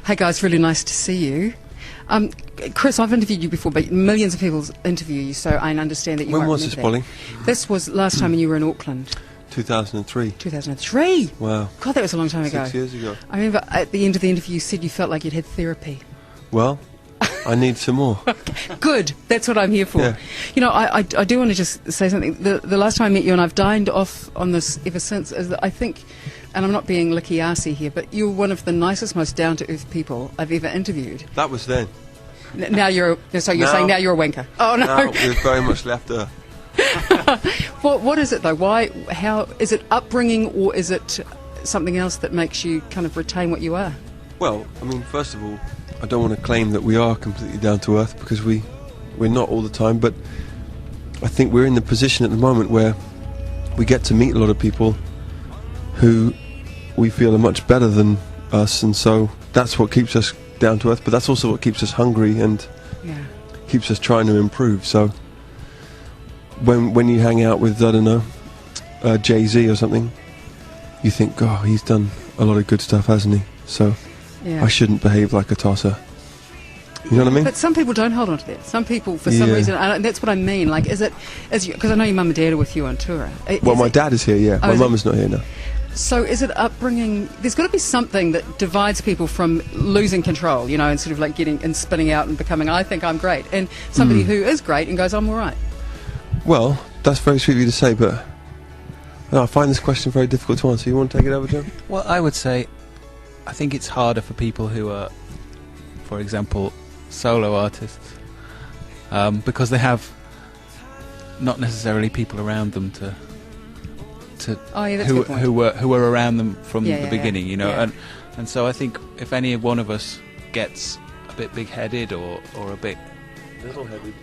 Hey guys, really nice to see you. Chris, I've interviewed you before, but millions of people interview you, so I understand that you When won't was this, Polly? This was last time when you were in Auckland. 2003. 2003? Wow. God, that was a long time ago. 6 years ago. I remember at the end of the interview you said you felt like you'd had therapy. Well, I need some more. Good, that's what I'm here for. Yeah. You know, I do want to just say something. The last time I met you, and I've dined off on this ever since, is that I think, and I'm not being licky-arsey here, but you're one of the nicest, most down-to-earth people I've ever interviewed. That was then. Now you're saying now you're a wanker. Oh no. Now we've very much left Earth. What is it though? Why? How is it? Upbringing, or is it something else that makes you kind of retain what you are? Well, I mean, first of all, I don't want to claim that we are completely down to earth, because we're not all the time, but I think we're in the position at the moment where we get to meet a lot of people who we feel are much better than us, and so that's what keeps us down to earth, but that's also what keeps us hungry and keeps us trying to improve. So when you hang out with, I don't know, Jay-Z or something, you think, oh, he's done a lot of good stuff, hasn't he? So I shouldn't behave like a tosser. You know what I mean? But some people don't hold on to that. Some people, for some reason, and that's what I mean. Like, because I know your mum and dad are with you on tour. Well, my dad is here, yeah. My mum is not here now. So is it upbringing? There's got to be something that divides people from losing control, you know, and sort of like getting and spinning out and becoming, I think I'm great, and somebody who is great and goes, I'm all right. Well, that's very sweet of you to say, but I find this question very difficult to answer. You want to take it over, John? Well, I would say I think it's harder for people who are, for example, solo artists, because they have not necessarily people around them who were around them from the beginning, you know, and so I think if any one of us gets a bit big-headed or a bit little-headed,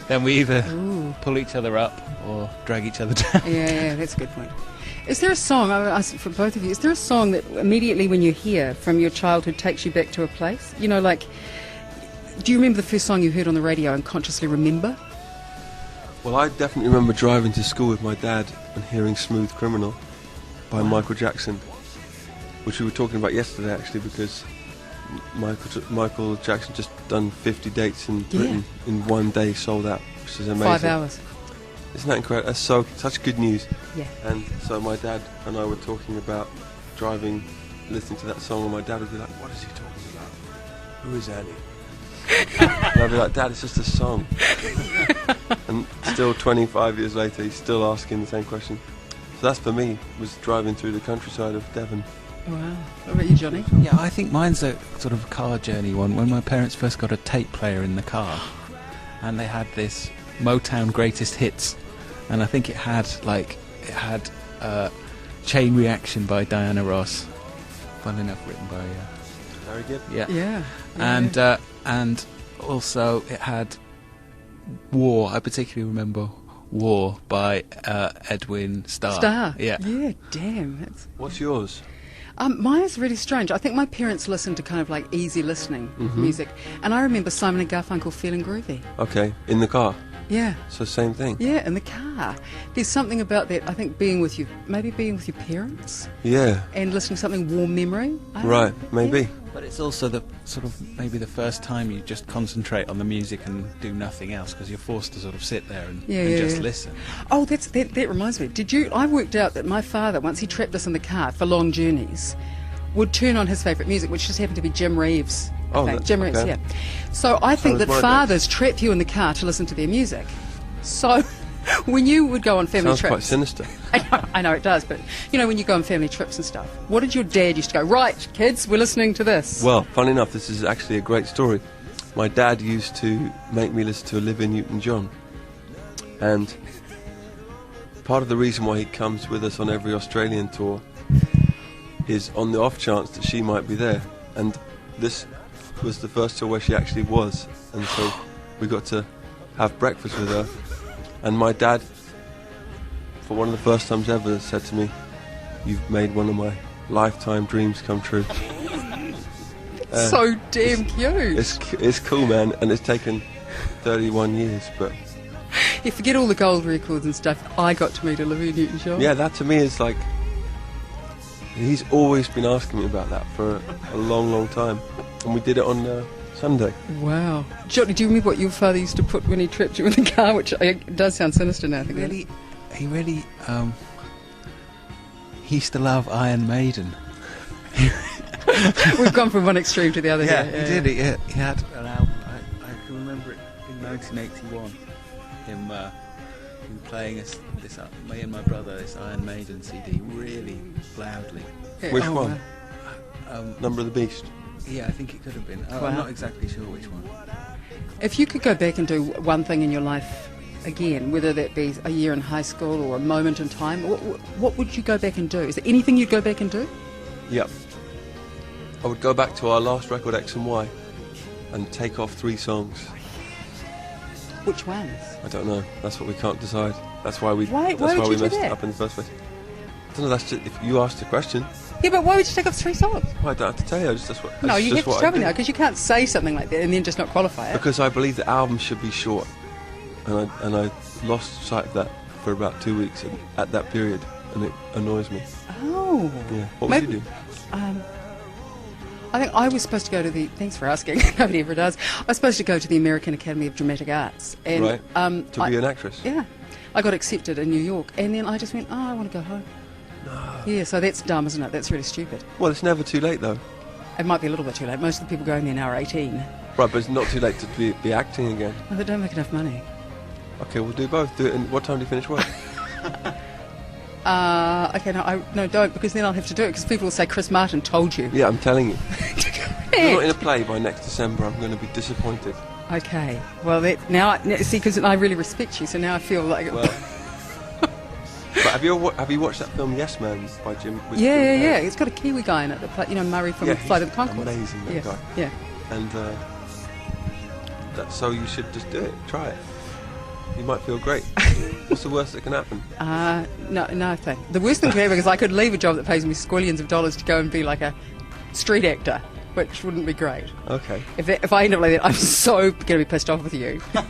then we either pull each other up or drag each other down. Yeah, that's a good point. Is there a song, I ask for both of you, is there a song that immediately when you hear from your childhood takes you back to a place? You know, like, do you remember the first song you heard on the radio and consciously remember? Well, I definitely remember driving to school with my dad and hearing Smooth Criminal by Michael Jackson, which we were talking about yesterday actually, because Michael Jackson just done 50 dates in Britain in one day, sold out, which is amazing. 5 hours. Isn't that incredible? That's such good news. Yeah. And so my dad and I were talking about driving, listening to that song, and my dad would be like, what is he talking about? Who is Annie? And I'd be like, Dad, it's just a song. And still 25 years later, he's still asking the same question. So that's for me, was driving through the countryside of Devon. Wow. What about you, Johnny? Yeah, I think mine's a sort of car journey one. When my parents first got a tape player in the car, and they had this Motown Greatest Hits, and I think it had Chain Reaction by Diana Ross, fun enough written by Very good. Yeah. And also it had War. I particularly remember War by Edwin Starr. Yeah. Yeah, damn. What's yours? Mine is really strange. I think my parents listened to kind of like easy listening music, and I remember Simon and Garfunkel, Feeling Groovy. Okay, in the car. Yeah. So same thing. Yeah, in the car. There's something about that. I think being with your parents. Yeah. And listening to something warm memory. Right, maybe. Yeah. But it's also the sort of maybe the first time you just concentrate on the music and do nothing else, because you're forced to sort of sit there and just listen. Oh, that reminds me. I worked out that my father, once he trapped us in the car for long journeys, would turn on his favourite music, which just happened to be Jim Reeves. Jim Reeves, yeah. So I think that fathers trap you in the car to listen to their music. So when you would go on family trips... Sounds quite sinister. I know it does, but you know, when you go on family trips and stuff, what did your dad used to go, right, kids, we're listening to this? Well, funny enough, this is actually a great story. My dad used to make me listen to Olivia Newton-John, and part of the reason why he comes with us on every Australian tour is on the off chance that she might be there, and this was the first tour where she actually was, and so we got to have breakfast with her, and my dad, for one of the first times ever, said to me, "You've made one of my lifetime dreams come true." So damn cute. It's cool, man, and it's taken 31 years, but... You forget all the gold records and stuff. I got to meet Olivia Newton-John. Yeah, that to me is like... He's always been asking me about that for a long, long time. And we did it on Sunday. Wow. Jonny, do you remember what your father used to put when he trapped you in the car? Which does sound sinister now. I think He really, he used to love Iron Maiden. We've gone from one extreme to the other Yeah, here. he did. He had an album. I can remember it in 1981. Him playing me and my brother, this Iron Maiden CD really loudly. Yeah. Which one? Wow. Number of the Beast. Yeah, I think it could have been. Wow. I'm not exactly sure which one. If you could go back and do one thing in your life again, whether that be a year in high school or a moment in time, what would you go back and do? Is there anything you'd go back and do? Yep. I would go back to our last record, X and Y, and take off 3 songs. Which ones? I don't know. That's what we can't decide. That's why we. Why That's why would we you do messed that? it up in the first place. I don't know. That's just, if you asked the question. Yeah, but why would you take off 3 songs? Well, I don't have to tell you. That's what. No, that's you just have to what tell I me do. now, because you can't say something like that and then just not qualify it. Because I believe the album should be short, and I lost sight of that for about 2 weeks at that period, and it annoys me. Oh. Yeah. What would you do? I think I was supposed to go to the... Thanks for asking. Nobody ever does. I was supposed to go to the American Academy of Dramatic Arts. And, Right. To be an actress. Yeah. I got accepted in New York, and then I just went, I want to go home. No. Yeah, so that's dumb, isn't it? That's really stupid. Well, it's never too late, though. It might be a little bit too late. Most of the people going there now are 18. Right, but it's not too late to be acting again. No, they don't make enough money. Okay, we'll do both. Do it. And what time do you finish work? Okay, no, don't, because then I'll have to do it, because people will say Chris Martin told you. Yeah, I'm telling you. Correct. If you're not in a play by next December, I'm going to be disappointed. Okay, well, see, because I really respect you, so now I feel like... Well, but have you watched that film Yes Man by Jim? With Yeah. Jim Carrey? It's got a Kiwi guy in it, that play, Murray from Yeah, Flight of he's the Conchords. amazing, that guy. Yeah. And so you should just do it. Try it. You might feel great. What's the worst that can happen? No thing. The worst thing can happen is I could leave a job that pays me squillions of dollars to go and be like a street actor, which wouldn't be great. Okay. If I end up like that, I'm so going to be pissed off with you. I'm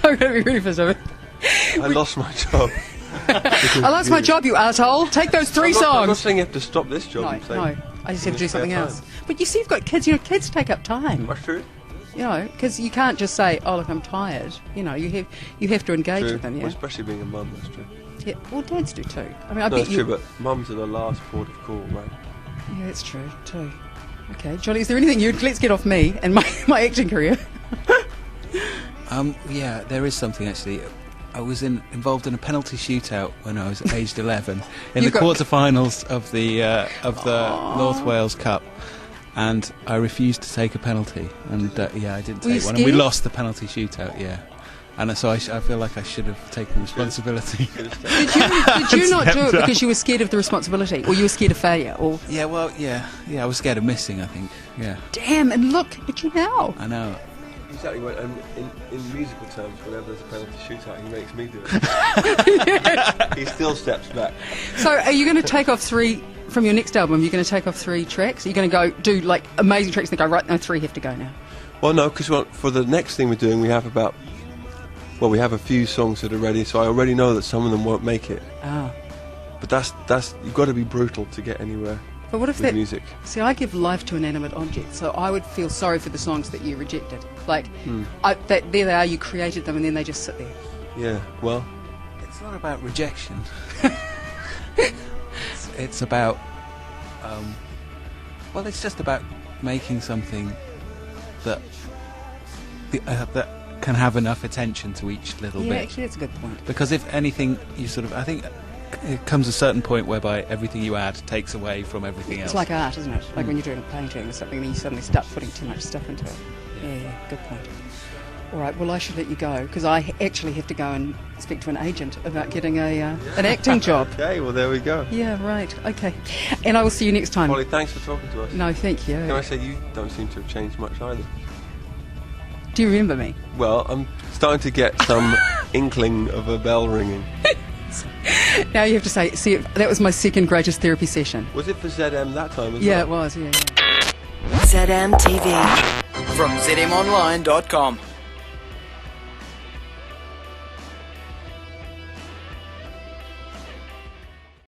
going to be really pissed off. I lost my job. I lost my job, you asshole. Take those 3 songs. I'm not saying you have to stop this job. I'm saying No. I just have to do something spare else. time. But you see, you've got kids. Kids take up time. That's true. Because you can't just say, "Oh, look, I'm tired." You have to engage True. with them. Yeah. Well, especially being a mum, that's true. Yeah. Well, dads do too. I mean, I No, bet it's you. true, but mums are the last port of call, right? Yeah, that's true too. Okay, Jonny, is there anything let's get off me and my acting career? Yeah, there is something actually. I was involved in a penalty shootout when I was aged 11 in the quarterfinals of the North Wales Cup, and I refused to take a penalty, and I didn't take one, and we lost the penalty shootout. Yeah. And so I feel like I should have taken responsibility. Did you not do it because you were scared of the responsibility, or you were scared of failure, or? Yeah, well, yeah, I was scared of missing, I think. Yeah. Damn! And look at you now. I know. Exactly. In musical terms, whenever there's a penalty shootout, he makes me do it. He still steps back. So, are you going to take off 3 from your next album? You're going to take off 3 tracks? Are you going to go do like amazing tracks and go right? No, 3 have to go now. Well, no, because for the next thing we're doing, we have we have a few songs that are ready, so I already know that some of them won't make it. Ah. But that's you've got to be brutal to get anywhere. But what if with music? See, I give life to inanimate objects, so I would feel sorry for the songs that you rejected. Like, there they are, you created them, and then they just sit there. Yeah, well, it's not about rejection. it's about, it's just about making something that that can have enough attention to each little bit. Yeah, actually, that's a good point. Because if anything, I think it comes a certain point whereby everything you add takes away from everything else. It's like art, isn't it? Like when you're doing a painting or something, and you suddenly start putting too much stuff into it. Yeah, good point. All right, well, I should let you go, because I actually have to go and speak to an agent about getting an acting job. Okay, well, there we go. Yeah, right, okay. And I will see you next time. Polly, thanks for talking to us. No, thank you. Can I say you don't seem to have changed much either? Do you remember me? Well, I'm starting to get some inkling of a bell ringing. Now you have to say, see, that was my second greatest therapy session. Was it for ZM that time as well? Yeah, it was, yeah. ZMtv. From ZMonline.com.